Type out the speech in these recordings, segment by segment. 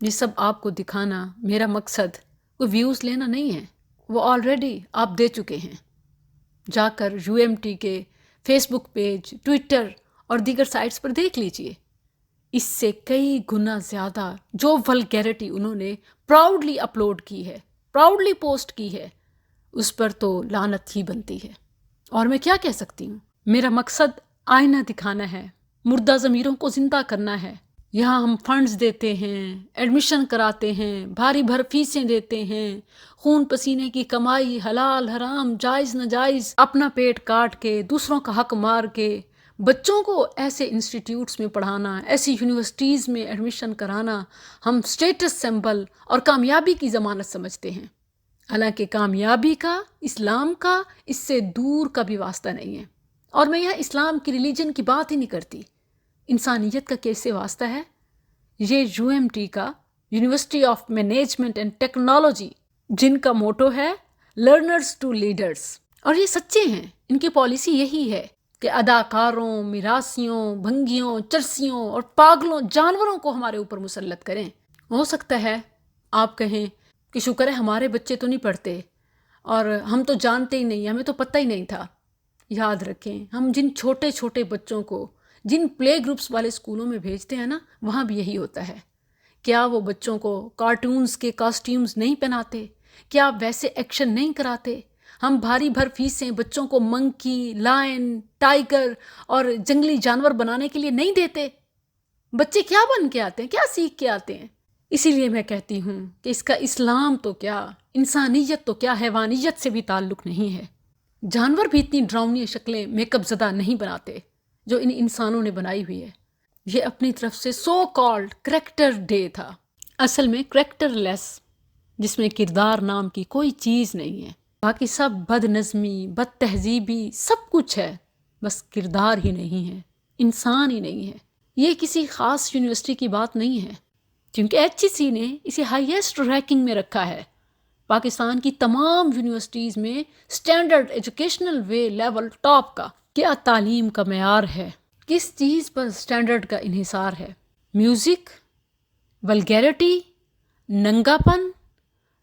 یہ سب آپ کو دکھانا میرا مقصد کوئی ویوز لینا نہیں ہے، وہ آلریڈی آپ دے چکے ہیں۔ جا کر UMT کے فیس بک پیج، ٹویٹر اور دیگر سائٹس پر دیکھ لیجئے۔ اس سے کئی گنا زیادہ جو ولگیرٹی انہوں نے پراؤڈلی اپلوڈ کی ہے، پراؤڈلی پوسٹ کی ہے، اس پر تو لعنت ہی بنتی ہے۔ اور میں کیا کہہ سکتی ہوں؟ میرا مقصد آئینہ دکھانا ہے، مردہ ضمیروں کو زندہ کرنا ہے۔ یہاں ہم فنڈز دیتے ہیں، ایڈمیشن کراتے ہیں، بھاری بھر فیسیں دیتے ہیں، خون پسینے کی کمائی، حلال حرام، جائز ناجائز، اپنا پیٹ کاٹ کے دوسروں کا حق مار کے بچوں کو ایسے انسٹیٹیوٹس میں پڑھانا، ایسی یونیورسٹیز میں ایڈمیشن کرانا ہم سٹیٹس سمبل اور کامیابی کی ضمانت سمجھتے ہیں۔ حالانکہ کامیابی کا، اسلام کا اس سے دور کا بھی واسطہ نہیں ہے۔ اور میں یہاں اسلام کی ریلیجن کی بات ہی نہیں کرتی، انسانیت کا کیسے واسطہ ہے؟ یہ UMT کا، university of management and technology, جن کا موٹو ہے لرنرز ٹو لیڈرز، اور یہ سچے ہیں، ان کی پالیسی یہی ہے کہ اداکاروں، میراثیوں، بھنگیوں، چرسیوں اور پاگلوں جانوروں کو ہمارے اوپر مسلط کریں۔ ہو سکتا ہے آپ کہیں کہ شکر ہے ہمارے بچے تو نہیں پڑھتے اور ہم تو جانتے ہی نہیں، ہمیں تو پتہ ہی نہیں تھا۔ یاد رکھیں، ہم جن چھوٹے چھوٹے بچوں کو جن پلے گروپس والے اسکولوں میں بھیجتے ہیں نا، وہاں بھی یہی ہوتا ہے۔ کیا وہ بچوں کو کارٹونز کے کاسٹیومز نہیں پہناتے؟ کیا ویسے ایکشن نہیں کراتے؟ ہم بھاری بھر فیسیں بچوں کو منکی، لائن، ٹائیگر اور جنگلی جانور بنانے کے لیے نہیں دیتے؟ بچے کیا بن کے آتے ہیں، کیا سیکھ کے آتے ہیں؟ اسی لیے میں کہتی ہوں کہ اس کا اسلام تو کیا، انسانیت تو کیا، حیوانیت سے بھی تعلق نہیں ہے۔ جانور بھی اتنی ڈراؤنی شکلیں میک اپ زدہ نہیں بناتے جو ان انسانوں نے بنائی ہوئی ہے۔ یہ اپنی طرف سے سو کالڈ کریکٹر ڈے تھا، اصل میں کریکٹر لیس، جس میں کردار نام کی کوئی چیز نہیں ہے۔ باقی سب بد نظمی، بد تہذیبی سب کچھ ہے، بس کردار ہی نہیں ہے، انسان ہی نہیں ہے۔ یہ کسی خاص یونیورسٹی کی بات نہیں ہے، کیونکہ HEC نے اسے ہائیسٹ رینکنگ میں رکھا ہے۔ پاکستان کی تمام یونیورسٹیز میں اسٹینڈرڈ ایجوکیشنل وے لیول ٹاپ کا۔ کیا تعلیم کا معیار ہے، کس چیز پر اسٹینڈرڈ کا انحصار ہے؟ میوزک، ولگیرٹی، ننگا پن،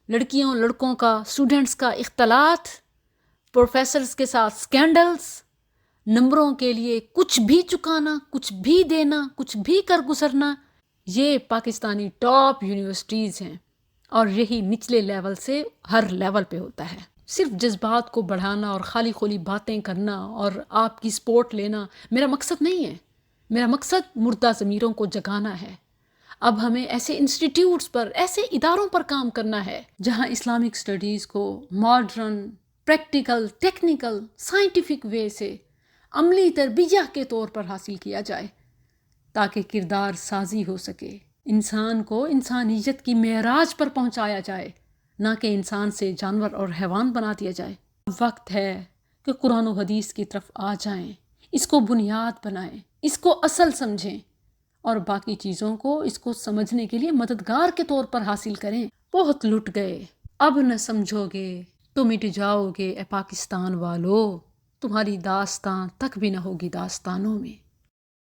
لڑکیوں لڑکوں کا، اسٹوڈنٹس کا اختلاط، پروفیسرز کے ساتھ سکینڈلز، نمبروں کے لیے کچھ بھی چکانا، کچھ بھی دینا، کچھ بھی کر گزرنا، یہ پاکستانی ٹاپ یونیورسٹیز ہیں۔ اور یہی نچلے لیول سے ہر لیول پہ ہوتا ہے۔ صرف جذبات کو بڑھانا اور خالی خولی باتیں کرنا اور آپ کی سپورٹ لینا میرا مقصد نہیں ہے۔ میرا مقصد مردہ ضمیروں کو جگانا ہے۔ اب ہمیں ایسے انسٹیٹیوٹس پر، ایسے اداروں پر کام کرنا ہے جہاں اسلامک اسٹڈیز کو modern, practical, technical, scientific way سے عملی تربیہ کے طور پر حاصل کیا جائے، تاکہ کردار سازی ہو سکے، انسان کو انسانیت کی معراج پر پہنچایا جائے، نہ کہ انسان سے جانور اور حیوان بنا دیا جائے۔ وقت ہے کہ قرآن و حدیث کی طرف آ جائیں، اس کو بنیاد بنائیں، اس کو اصل سمجھیں، اور باقی چیزوں کو اس کو سمجھنے کے لیے مددگار کے طور پر حاصل کریں۔ بہت لٹ گئے، اب نہ سمجھو گے تو مٹ جاؤ گے اے پاکستان والو، تمہاری داستان تک بھی نہ ہوگی داستانوں میں۔